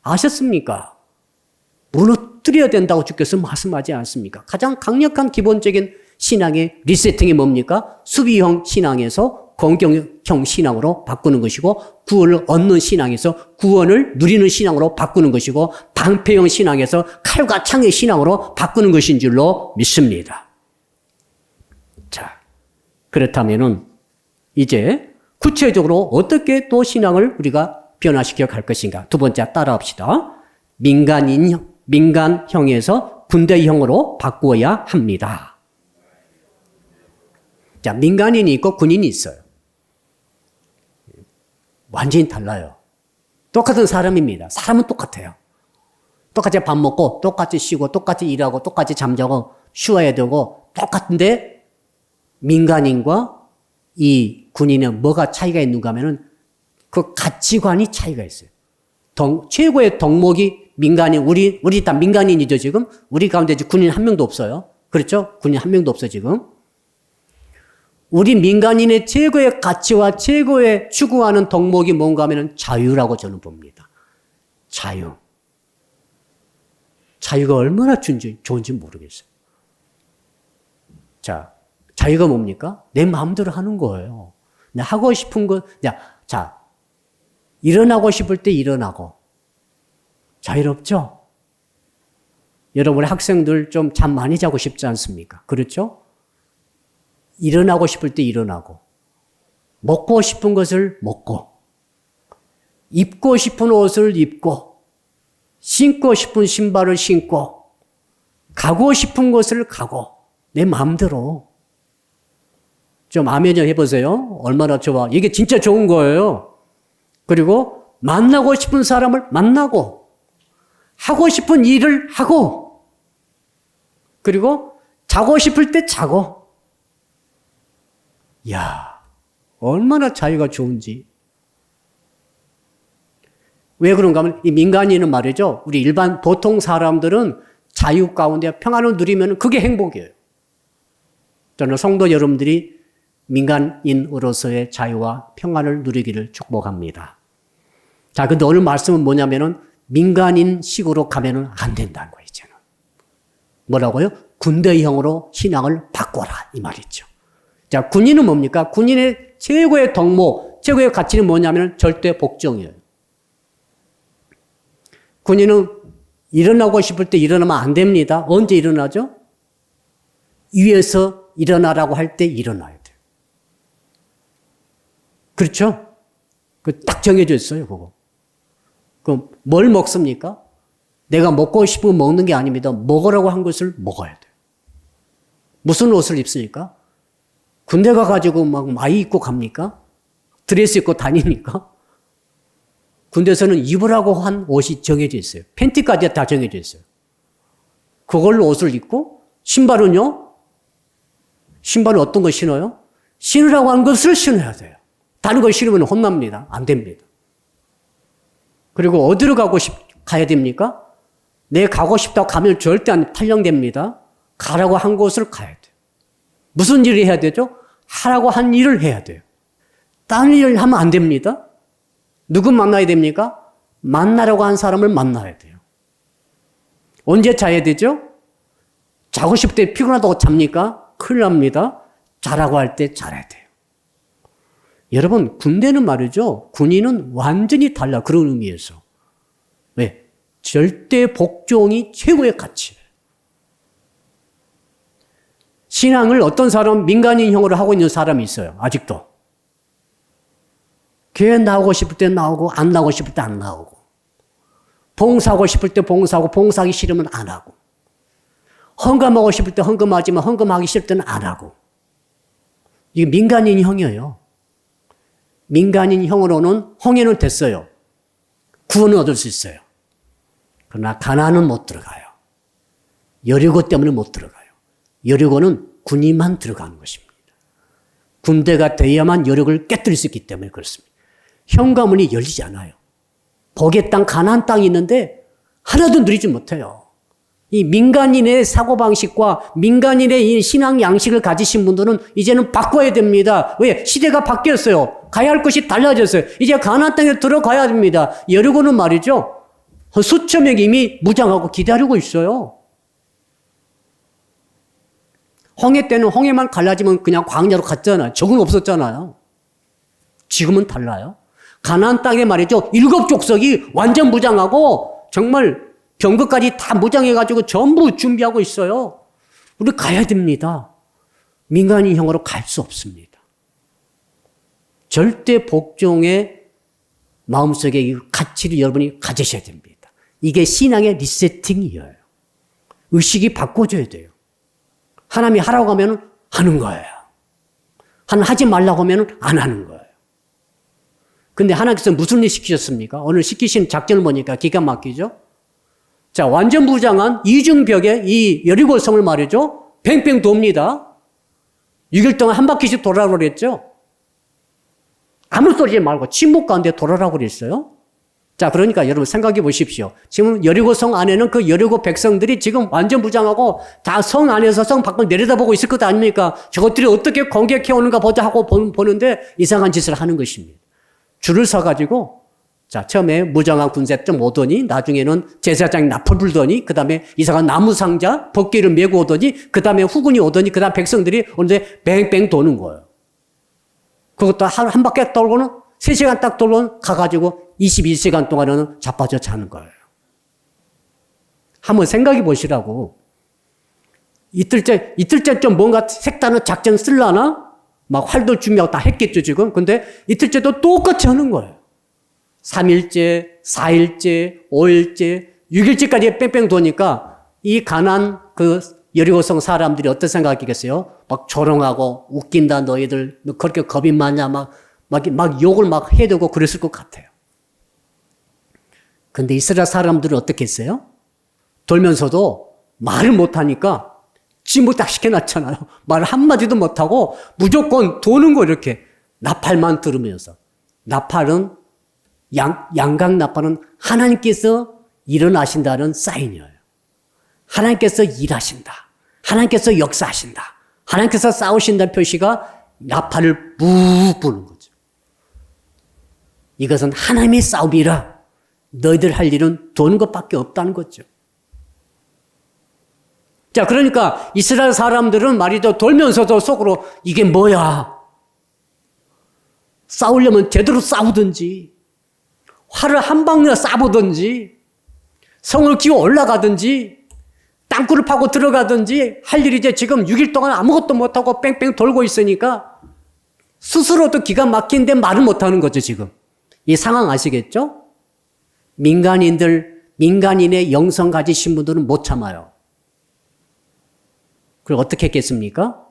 아셨습니까? 무너뜨려야 된다고 주께서 말씀하지 않습니까? 가장 강력한 기본적인 신앙의 리세팅이 뭡니까? 수비형 신앙에서 공격형 신앙으로 바꾸는 것이고 구원을 얻는 신앙에서 구원을 누리는 신앙으로 바꾸는 것이고 방패형 신앙에서 칼과 창의 신앙으로 바꾸는 것인 줄로 믿습니다. 자, 그렇다면은 이제 구체적으로 어떻게 또 신앙을 우리가 변화시켜 갈 것인가? 두 번째 따라합시다. 민간형에서 군대형으로 바꾸어야 합니다. 자, 민간인이 있고 군인이 있어요. 완전히 달라요. 똑같은 사람입니다. 사람은 똑같아요. 똑같이 밥 먹고, 똑같이 쉬고, 똑같이 일하고, 똑같이 잠자고, 쉬어야 되고, 똑같은데, 민간인과 이 군인은 뭐가 차이가 있는가 하면은 그 가치관이 차이가 있어요. 최고의 덕목이 민간인, 우리 다 민간인이죠, 지금? 우리 가운데 군인 한 명도 없어요. 그렇죠? 군인 한 명도 없어요, 지금. 우리 민간인의 최고의 가치와 최고의 추구하는 덕목이 뭔가 하면 자유라고 저는 봅니다. 자유. 자유가 얼마나 좋은지 모르겠어요. 자, 자유가 뭡니까? 내 마음대로 하는 거예요. 내가 하고 싶은 거, 자, 일어나고 싶을 때 일어나고. 자유롭죠? 여러분, 학생들 좀 잠 많이 자고 싶지 않습니까? 그렇죠? 일어나고 싶을 때 일어나고, 먹고 싶은 것을 먹고, 입고 싶은 옷을 입고, 신고 싶은 신발을 신고, 가고 싶은 곳을 가고, 내 마음대로. 좀 아멘 좀 해보세요. 얼마나 좋아. 이게 진짜 좋은 거예요. 그리고 만나고 싶은 사람을 만나고, 하고 싶은 일을 하고, 그리고 자고 싶을 때 자고, 야, 얼마나 자유가 좋은지. 왜 그런가 하면 이 민간인은 말이죠. 우리 일반 보통 사람들은 자유 가운데 평안을 누리면 그게 행복이에요. 저는 성도 여러분들이 민간인으로서의 자유와 평안을 누리기를 축복합니다. 자, 근데 오늘 말씀은 뭐냐면은 민간인식으로 가면은 안 된다는 거예요, 이제는. 뭐라고요? 군대형으로 신앙을 바꿔라, 이 말이죠. 자, 군인은 뭡니까? 군인의 최고의 덕목, 최고의 가치는 뭐냐면 절대 복종이에요. 군인은 일어나고 싶을 때 일어나면 안 됩니다. 언제 일어나죠? 위에서 일어나라고 할 때 일어나야 돼요. 그렇죠? 그 딱 정해져 있어요, 그거. 그럼 뭘 먹습니까? 내가 먹고 싶은 거 먹는 게 아닙니다. 먹으라고 한 것을 먹어야 돼요. 무슨 옷을 입습니까? 군대 가가지고 막 많이 입고 갑니까? 드레스 입고 다닙니까? 군대에서는 입으라고 한 옷이 정해져 있어요. 팬티까지 다 정해져 있어요. 그걸로 옷을 입고, 신발은요? 신발은 어떤 거 신어요? 신으라고 한 것을 신어야 돼요. 다른 걸 신으면 혼납니다. 안 됩니다. 그리고 어디로 가야 됩니까? 내 가고 싶다고 가면 절대 안 탈령됩니다. 가라고 한 곳을 가야 돼요. 무슨 일을 해야 되죠? 하라고 한 일을 해야 돼요. 다른 일을 하면 안 됩니다. 누구 만나야 됩니까? 만나라고 한 사람을 만나야 돼요. 언제 자야 되죠? 자고 싶을 때 피곤하다고 잡니까? 큰일 납니다. 자라고 할 때 자야 돼요. 여러분, 군대는 말이죠. 군인은 완전히 달라. 그런 의미에서. 왜? 절대 복종이 최고의 가치예요. 신앙을 어떤 사람은 민간인형으로 하고 있는 사람이 있어요. 아직도. 교회 나오고 싶을 때 나오고 안 나오고 싶을 때 안 나오고 봉사하고 싶을 때 봉사하고 봉사하기 싫으면 안 하고 헌금하고 싶을 때 헌금하지만 헌금하기 싫을 때는 안 하고 이게 민간인형이에요. 민간인형으로는 홍해는 됐어요. 구원은 얻을 수 있어요. 그러나 가나안은 못 들어가요. 여리고 때문에 못 들어가요. 여리고는 군인만 들어가는 것입니다. 군대가 돼야만 여리고를 깨뜨릴 수 있기 때문에 그렇습니다. 현관문이 열리지 않아요. 복의 땅, 가나안 땅이 있는데 하나도 누리지 못해요. 이 민간인의 사고방식과 민간인의 이 신앙 양식을 가지신 분들은 이제는 바꿔야 됩니다. 왜? 시대가 바뀌었어요. 가야 할 것이 달라졌어요. 이제 가나안 땅에 들어가야 됩니다. 여리고는 말이죠. 수천 명이 이미 무장하고 기다리고 있어요. 홍해 때는 홍해만 갈라지면 그냥 광야로 갔잖아요. 적응 없었잖아요. 지금은 달라요. 가나안 땅에 말이죠. 7 족속이 완전 무장하고 정말 병거까지 다 무장해가지고 전부 준비하고 있어요. 우리 가야 됩니다. 민간인형으로 갈 수 없습니다. 절대 복종의 마음속에 이 가치를 여러분이 가지셔야 됩니다. 이게 신앙의 리세팅이에요. 의식이 바꿔줘야 돼요. 하나님이 하라고 하면 하는 거예요. 하나님 하지 말라고 하면 안 하는 거예요. 근데 하나님께서 무슨 일 시키셨습니까? 오늘 시키신 작전을 보니까 기가 막히죠? 자, 완전 무장한 이중벽에 이 여리고성을 말이죠. 팽팽 돕니다. 6일 동안 한 바퀴씩 돌아라고 그랬죠? 아무 소리 하지 말고 침묵 가운데 돌아라고 그랬어요. 자, 그러니까 여러분 생각해 보십시오. 지금 여리고성 안에는 그 여리고 백성들이 지금 완전 무장하고 다 성 안에서 성 밖을 내려다보고 있을 것 아닙니까? 저것들이 어떻게 공격해 오는가 보자 하고 보는데 이상한 짓을 하는 것입니다. 줄을 서가지고 자, 처음에 무장한 군대 좀 오더니 나중에는 제사장이 나팔 불더니 그 다음에 이상한 나무 상자 벗개를 메고 오더니 그 다음에 후군이 오더니 그 다음 백성들이 오는데 뱅뱅 도는 거예요. 그것도 한 바퀴 돌고는 3시간 딱 돌고는 가가지고 21시간 동안은 자빠져 자는 거예요. 한번 생각해 보시라고. 이틀째 좀 뭔가 색다른 작전 쓸라나? 막 활도 준비하고 다 했겠죠, 지금. 근데 이틀째도 똑같이 하는 거예요. 3일째, 4일째, 5일째, 6일째까지 뺑뺑 도니까 이 가난 그 여리고성 사람들이 어떤 생각이겠어요? 막 조롱하고 웃긴다 너희들 너 그렇게 겁이 많냐 막 욕을 막 해대고 그랬을 것 같아요. 근데 이스라엘 사람들은 어떻게 했어요? 돌면서도 말을 못하니까 침묵 딱 시켜놨잖아요. 말 한마디도 못하고 무조건 도는 거 이렇게 나팔만 들으면서. 나팔은 양각 나팔은 하나님께서 일어나신다는 사인이에요. 하나님께서 일하신다. 하나님께서 역사하신다. 하나님께서 싸우신다는 표시가 나팔을 묵 부는 거죠. 이것은 하나님의 싸움이라 너희들 할 일은 도는 것밖에 없다는 거죠. 자, 그러니까 이스라엘 사람들은 말이죠. 돌면서도 속으로 이게 뭐야? 싸우려면 제대로 싸우든지 활을 한 방이나 쏴보든지 성을 기어 올라가든지 땅굴을 파고 들어가든지 할 일이 이제 지금 6일 동안 아무것도 못하고 뺑뺑 돌고 있으니까 스스로도 기가 막힌데 말을 못하는 거죠, 지금. 이 상황 아시겠죠? 민간인의 영성 가지신 분들은 못 참아요. 그리고 어떻게 했겠습니까?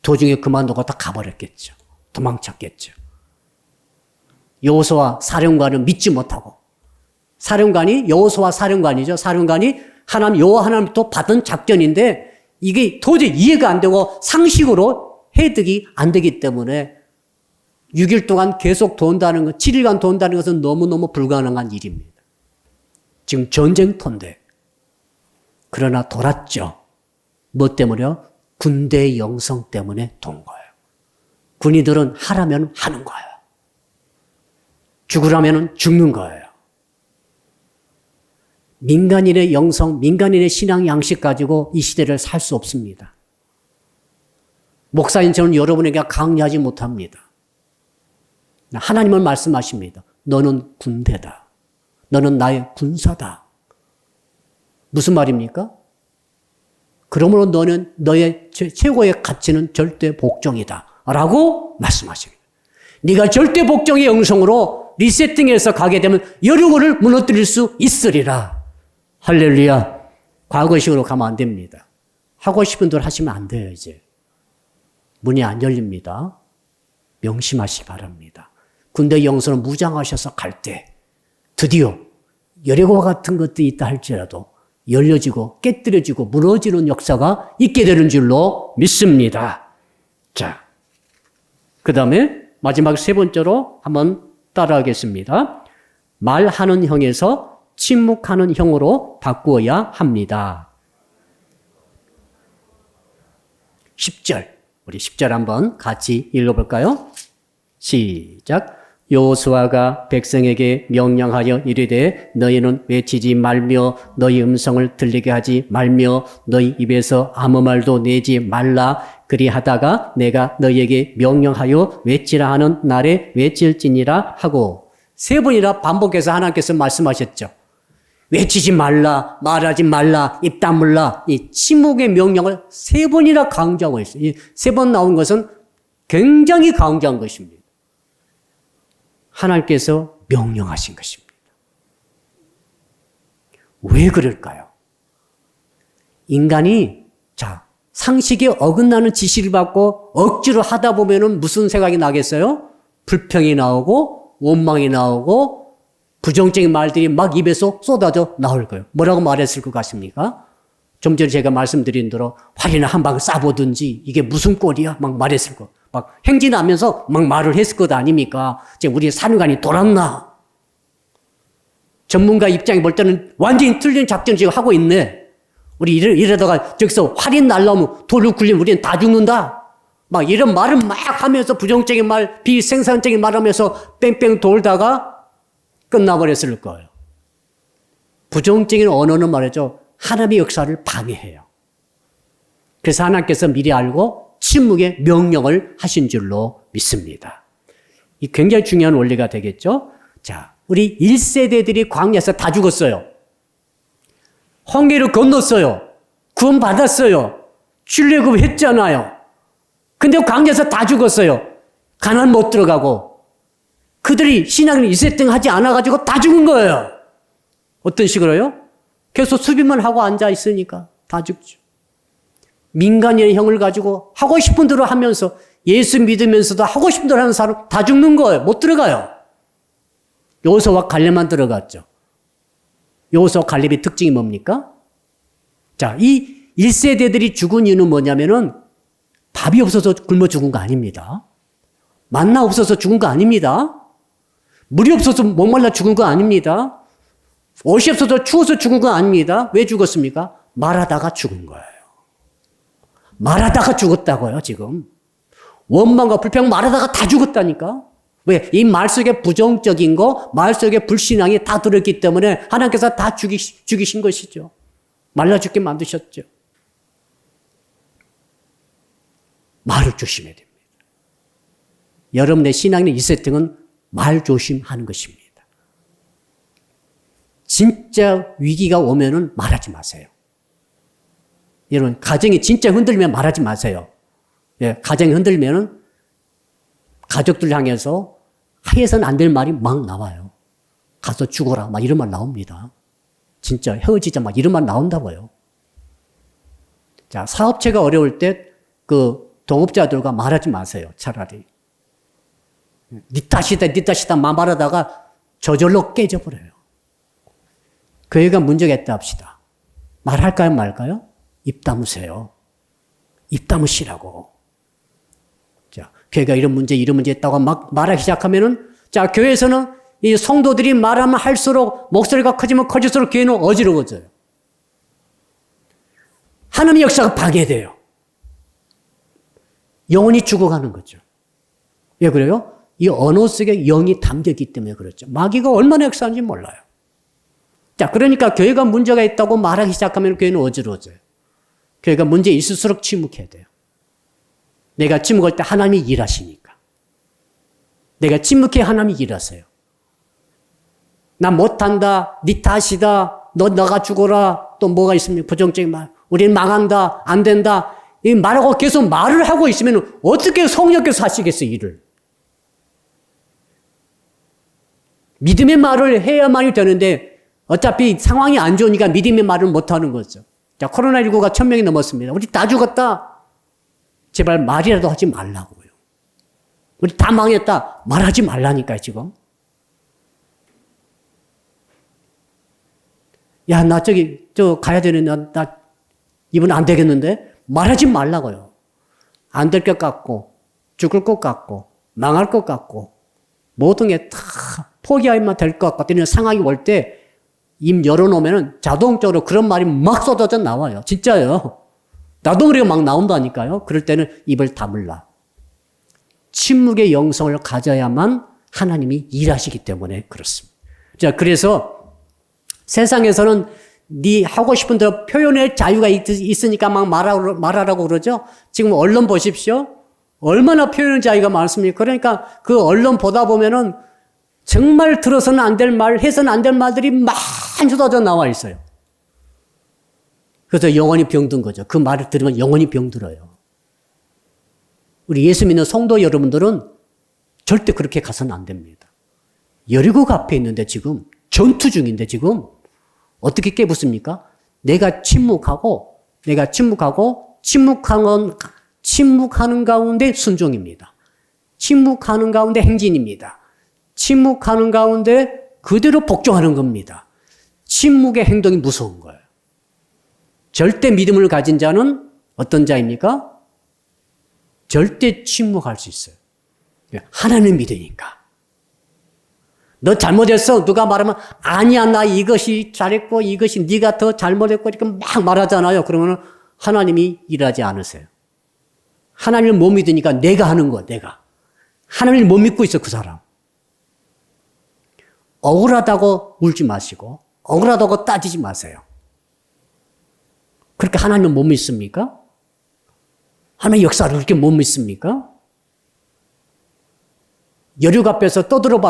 도중에 그만두고 다 가버렸겠죠. 도망쳤겠죠. 여호수아 사령관은 믿지 못하고 사령관이 여호수아 사령관이죠. 사령관이 여호와 하나님부터 받은 작전인데 이게 도저히 이해가 안 되고 상식으로 해득이 안 되기 때문에 6일 동안 계속 돈다는 것, 7일간 돈다는 것은 너무너무 불가능한 일입니다. 지금 전쟁터인데 그러나 돌았죠. 뭐 때문에요? 군대의 영성 때문에 돈 거예요. 군인들은 하라면 하는 거예요. 죽으라면 죽는 거예요. 민간인의 영성, 민간인의 신앙 양식 가지고 이 시대를 살 수 없습니다. 목사인 저는 여러분에게 강요하지 못합니다. 하나님은 말씀하십니다. 너는 군대다. 너는 나의 군사다. 무슨 말입니까? 그러므로 너는 너의 최고의 가치는 절대 복종이다. 라고 말씀하십니다. 네가 절대 복종의 영성으로 리세팅해서 가게 되면 여리고를 무너뜨릴 수 있으리라. 할렐루야. 과거식으로 가면 안 됩니다. 하고 싶은 대로 하시면 안 돼요, 이제. 문이 안 열립니다. 명심하시기 바랍니다. 군대 영성을 무장하셔서 갈 때 드디어 여리고와 같은 것도 있다 할지라도 열려지고 깨뜨려지고 무너지는 역사가 있게 되는 줄로 믿습니다. 자, 그 다음에 마지막 세 번째로 한번 따라하겠습니다. 말하는 형에서 침묵하는 형으로 바꾸어야 합니다. 10절, 우리 10절 한번 같이 읽어볼까요? 시작. 여호수아가 백성에게 명령하여 이르되 너희는 외치지 말며 너희 음성을 들리게 하지 말며 너희 입에서 아무 말도 내지 말라. 그리하다가 내가 너희에게 명령하여 외치라 하는 날에 외칠지니라 하고 세 번이나 반복해서 하나님께서 말씀하셨죠. 외치지 말라, 말하지 말라, 입 다물라. 이 침묵의 명령을 세 번이나 강조하고 있어요. 이 세 번 나온 것은 굉장히 강조한 것입니다. 하나님께서 명령하신 것입니다. 왜 그럴까요? 인간이 상식에 어긋나는 지시를 받고 억지로 하다 보면은 무슨 생각이 나겠어요? 불평이 나오고 원망이 나오고 부정적인 말들이 막 입에서 쏟아져 나올 거예요. 뭐라고 말했을 것 같습니까? 좀 전에 제가 말씀드린 대로 활이나 한 방 쏴보든지 이게 무슨 꼴이야? 막 말했을 거. 막 행진하면서 막 말을 했을 것 아닙니까? 지금 우리 사령관이 돌았나? 전문가 입장에 볼 때는 완전히 틀린 작전 지금 하고 있네. 우리 이러다가 저기서 활이 날라오면 돌을 굴리면 우리는 다 죽는다. 막 이런 말을 막 하면서 부정적인 말, 비생산적인 말 하면서 뺑뺑 돌다가 끝나버렸을 거예요. 부정적인 언어는 말이죠. 하나님의 역사를 방해해요. 그래서 하나님께서 미리 알고 침묵의 명령을 하신 줄로 믿습니다. 이 굉장히 중요한 원리가 되겠죠. 자, 우리 1세대들이 광야에서 다 죽었어요. 홍해를 건넜어요. 구원 받았어요. 출애굽했잖아요. 근데 광야에서 다 죽었어요. 가나안 못 들어가고 그들이 신앙을 1세등 하지 않아가지고 다 죽은 거예요. 어떤 식으로요? 계속 수비만 하고 앉아 있으니까 다 죽죠. 민간인의 형을 가지고 하고 싶은 대로 하면서 예수 믿으면서도 하고 싶은 대로 하는 사람 다 죽는 거예요. 못 들어가요. 여호수아와 갈렙만 들어갔죠. 여호수아와 갈렙의 특징이 뭡니까? 자, 이 1세대들이 죽은 이유는 뭐냐면은 밥이 없어서 굶어 죽은 거 아닙니다. 만나 없어서 죽은 거 아닙니다. 물이 없어서 목말라 죽은 거 아닙니다. 옷이 없어서 추워서 죽은 거 아닙니다. 왜 죽었습니까? 말하다가 죽은 거예요. 말하다가 죽었다고요, 지금. 원망과 불평 말하다가 다 죽었다니까. 왜? 이 말 속에 부정적인 거, 말 속에 불신앙이 다 들었기 때문에 하나님께서 다 죽이신 것이죠. 말라 죽게 만드셨죠. 말을 조심해야 됩니다. 여러분의 신앙의 2세팅은 말 조심하는 것입니다. 진짜 위기가 오면은 말하지 마세요. 여러분, 가정이 진짜 흔들리면 말하지 마세요. 예, 가정이 흔들면은 가족들 향해서 해서는 안 될 말이 막 나와요. 가서 죽어라. 막 이런 말 나옵니다. 진짜 헤어지자. 막 이런 말 나온다고요. 자, 사업체가 어려울 때 그 동업자들과 말하지 마세요. 차라리. 니 탓이다 말하다가 저절로 깨져버려요. 교회가 문제가 있다 합시다. 말할까요, 말까요? 입 다무세요. 입 다무시라고. 자, 교회가 이런 문제 있다고 막 말하기 시작하면은, 자, 교회에서는 이 성도들이 말하면 할수록 목소리가 커지면 커질수록 교회는 어지러워져요. 하나님의 역사가 파괴돼요. 영혼이 죽어가는 거죠. 왜 그래요? 이 언어 속에 영이 담겨있기 때문에 그렇죠. 마귀가 얼마나 역사하는지 몰라요. 자, 그러니까 교회가 문제가 있다고 말하기 시작하면 교회는 어지러워져요. 교회가 문제 있을수록 침묵해야 돼요. 내가 침묵할 때 하나님이 일하시니까. 내가 침묵해 하나님이 일하세요. 나 못한다, 네 탓이다, 너 너가 죽어라, 또 뭐가 있습니까? 부정적인 말. 우린 망한다, 안 된다. 이 말하고 계속 말을 하고 있으면 어떻게 성령께서 하시겠어요, 일을. 믿음의 말을 해야만이 되는데 어차피 상황이 안 좋으니까 믿음의 말을 못하는 거죠. 자, 코로나19가 1000명이 넘었습니다. 우리 다 죽었다. 제발 말이라도 하지 말라고요. 우리 다 망했다. 말하지 말라니까요, 지금. 야, 나 저 가야 되는데, 나 이분 안 되겠는데? 말하지 말라고요. 안 될 것 같고, 죽을 것 같고, 망할 것 같고, 모든 게 다 포기하면 될 것 같고, 이런 상황이 올 때, 입 열어놓으면 자동적으로 그런 말이 막 쏟아져 나와요. 진짜요. 나도 그래요. 막 나온다니까요. 그럴 때는 입을 다물라. 침묵의 영성을 가져야만 하나님이 일하시기 때문에 그렇습니다. 자, 그래서 세상에서는 네 하고 싶은 대로 표현의 자유가 있으니까 막 말하라고 그러죠. 지금 언론 보십시오. 얼마나 표현의 자유가 많습니까? 그러니까 그 언론 보다 보면은 정말 들어서는 안 될 말, 해서는 안 될 말들이 많이 쏟아져 나와 있어요. 그래서 영혼이 병든 거죠. 그 말을 들으면 영혼이 병들어요. 우리 예수 믿는 성도 여러분들은 절대 그렇게 가서는 안 됩니다. 여리고가 앞에 있는데 지금 전투 중인데 지금 어떻게 깨붙습니까? 내가 침묵하고 침묵하는 가운데 순종입니다. 침묵하는 가운데 행진입니다. 침묵하는 가운데 그대로 복종하는 겁니다. 침묵의 행동이 무서운 거예요. 절대 믿음을 가진 자는 어떤 자입니까? 절대 침묵할 수 있어요. 하나님 믿으니까. 너 잘못했어. 누가 말하면 아니야, 나 이것이 잘했고 이것이 네가 더 잘못했고 이렇게 막 말하잖아요. 그러면 하나님이 일하지 않으세요. 하나님을 못 믿으니까 내가 하는 거야. 내가. 하나님을 못 믿고 있어, 그 사람. 억울하다고 울지 마시고 억울하다고 따지지 마세요. 그렇게 하나님을 못 믿습니까? 하나님의 역사를 그렇게 못 믿습니까? 여리고 앞에서 떠들어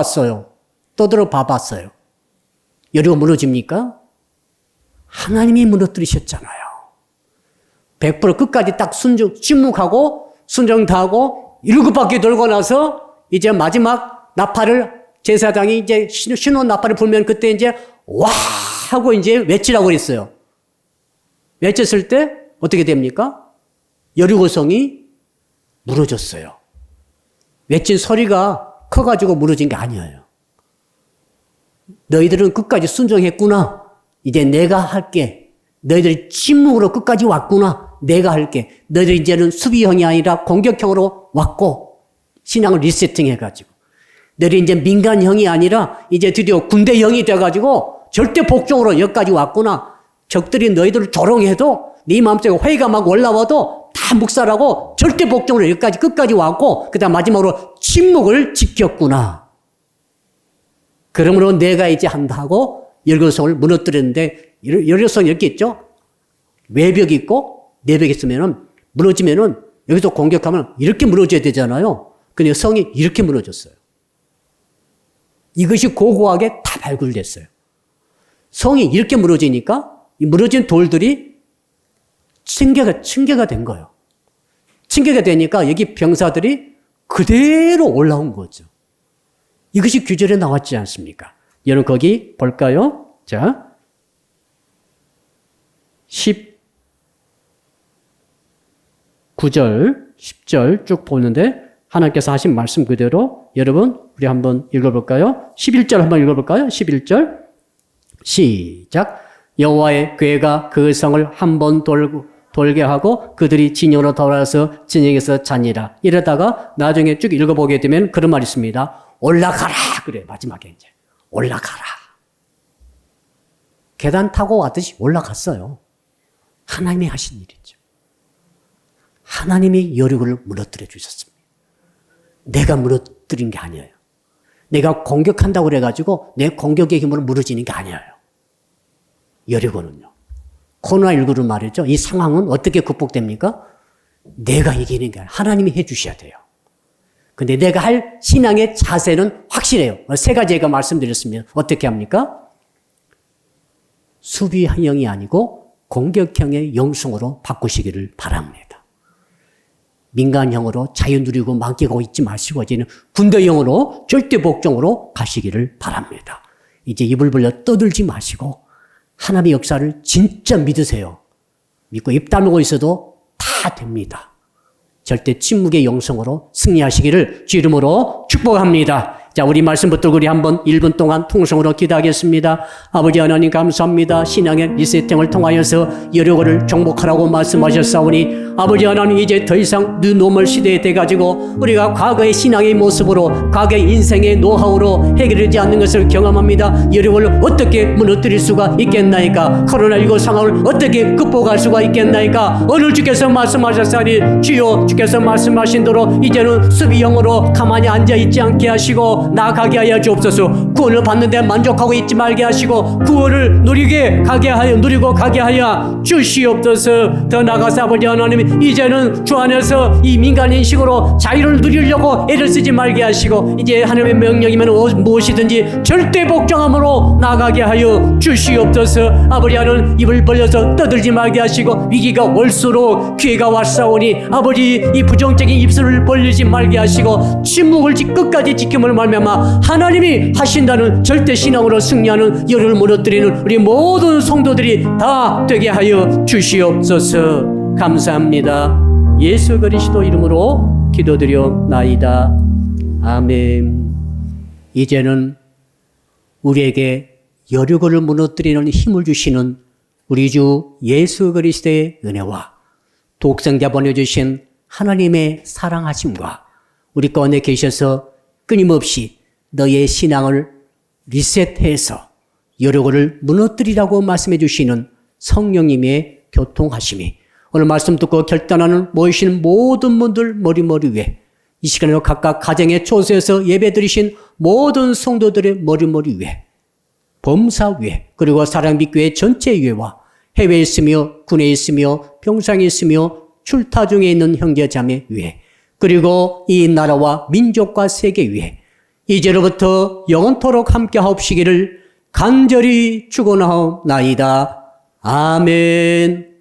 봐봤어요. 여리고 무너집니까? 하나님이 무너뜨리셨잖아요. 100% 끝까지 딱 침묵하고 순종 다하고 7바퀴 돌고 나서 이제 마지막 나팔을 제사장이 이제 신호 나팔을 불면 그때 이제 와 하고 이제 외치라고 그랬어요. 외쳤을 때 어떻게 됩니까? 여리고성이 무너졌어요. 외친 소리가 커가지고 무너진 게 아니에요. 너희들은 끝까지 순종했구나. 이제 내가 할게. 너희들이 침묵으로 끝까지 왔구나. 내가 할게. 너희들 이제는 수비형이 아니라 공격형으로 왔고 신앙을 리세팅해가지고 너희들 이제 민간형이 아니라 이제 드디어 군대형이 돼가지고 절대 복종으로 여기까지 왔구나. 적들이 너희들을 조롱해도 네 마음속에 회의가 막 올라와도 다 묵살하고 절대 복종으로 여기까지 끝까지 왔고 그다음 마지막으로 침묵을 지켰구나. 그러므로 내가 이제 한다 하고 여리고성을 무너뜨렸는데 여리고성이 이렇게 있죠. 외벽이 있고 내벽이 있으면은 무너지면은 여기서 공격하면 이렇게 무너져야 되잖아요. 근데 성이 이렇게 무너졌어요. 이것이 고고하게 다 발굴됐어요. 성이 이렇게 무너지니까 이 무너진 돌들이 층계가 된 거예요. 층계가 되니까 여기 병사들이 그대로 올라온 거죠. 이것이 규절에 나왔지 않습니까? 여러분 거기 볼까요? 자, 19절, 10절 쭉 보는데 하나님께서 하신 말씀 그대로 여러분 우리 한번 읽어볼까요? 11절 한번 읽어볼까요? 11절 시작. 여호와의 궤가 그 성을 한번 돌게 하고 그들이 진영으로 돌아서 진영에서 자니라. 이러다가 나중에 쭉 읽어보게 되면 그런 말이 있습니다. 올라가라. 그래 마지막에 이제 올라가라. 계단 타고 왔듯이 올라갔어요. 하나님이 하신 일이죠. 하나님이 여리고를 무너뜨려 주셨습니다. 내가 무너뜨린 게 아니에요. 내가 공격한다고 그래가지고 내 공격의 힘으로 무너지는 게 아니에요. 여리고는요. 코로나19를 말했죠. 이 상황은 어떻게 극복됩니까? 내가 이기는 게 아니라 하나님이 해 주셔야 돼요. 근데 내가 할 신앙의 자세는 확실해요. 세 가지 제가 말씀드렸습니다. 어떻게 합니까? 수비형이 아니고 공격형의 영성으로 바꾸시기를 바랍니다. 민간형으로 자유 누리고 맡기고 있지 마시고 이제는 군대형으로 절대 복종으로 가시기를 바랍니다. 이제 입을 벌려 떠들지 마시고 하나님의 역사를 진짜 믿으세요. 믿고 입 다물고 있어도 다 됩니다. 절대 침묵의 영성으로 승리하시기를 주 이름으로 축복합니다. 자, 우리 말씀 붙들고 우리 한번 1분 동안 통성으로 기도하겠습니다. 아버지 하나님 감사합니다. 신앙의 리세팅을 통하여서 여리고를 정복하라고 말씀하셨사오니 아버지 하나님 이제 더 이상 뉴노멀 시대에 돼가지고 우리가 과거의 신앙의 모습으로 과거의 인생의 노하우로 해결되지 않는 것을 경험합니다. 여리고를 어떻게 무너뜨릴 수가 있겠나이까? 코로나19 상황을 어떻게 극복할 수가 있겠나이까? 오늘 주께서 말씀하셨사니 주여 주께서 말씀하신 대로 이제는 수비형으로 가만히 앉아있지 않게 하시고 나아가게 하여 주옵소서. 구원을 받는데 만족하고 있지 말게 하시고 구원을 누리고 가게 하여 주시옵소서. 더 나아가서 아버지 하나님 이제는 주 안에서 이 민간인식으로 자유를 누리려고 애를 쓰지 말게 하시고 이제 하나님의 명령이면 무엇이든지 절대 복종함으로 나아가게 하여 주시옵소서. 아버지 하나님 입을 벌려서 떠들지 말게 하시고 위기가 올수록 기회가 왔사오니 아버지 이 부정적인 입술을 벌리지 말게 하시고 침묵을 끝까지 지킴을 말미암아 하나님이 하신다는 절대 신앙으로 승리하는 열을 무너뜨리는 우리 모든 성도들이 다 되게 하여 주시옵소서. 감사합니다. 예수 그리스도 이름으로 기도드려나이다. 아멘. 이제는 우리에게 여리고를 무너뜨리는 힘을 주시는 우리 주 예수 그리스도의 은혜와 독생자 보내주신 하나님의 사랑하심과 우리 가운데 계셔서 끊임없이 너의 신앙을 리셋해서 여리고를 무너뜨리라고 말씀해 주시는 성령님의 교통하심이 오늘 말씀 듣고 결단하는 모이시는 모든 분들 머리 위에 이 시간에 각각 가정의 초소에서 예배드리신 모든 성도들의 머리 위에 범사 위에 그리고 사랑빛교회 전체 위에와 해외에 있으며 군에 있으며 병상에 있으며 출타 중에 있는 형제자매 위에 그리고 이 나라와 민족과 세계 위에 이제로부터 영원토록 함께 하옵시기를 간절히 축원하옵나이다. 아멘.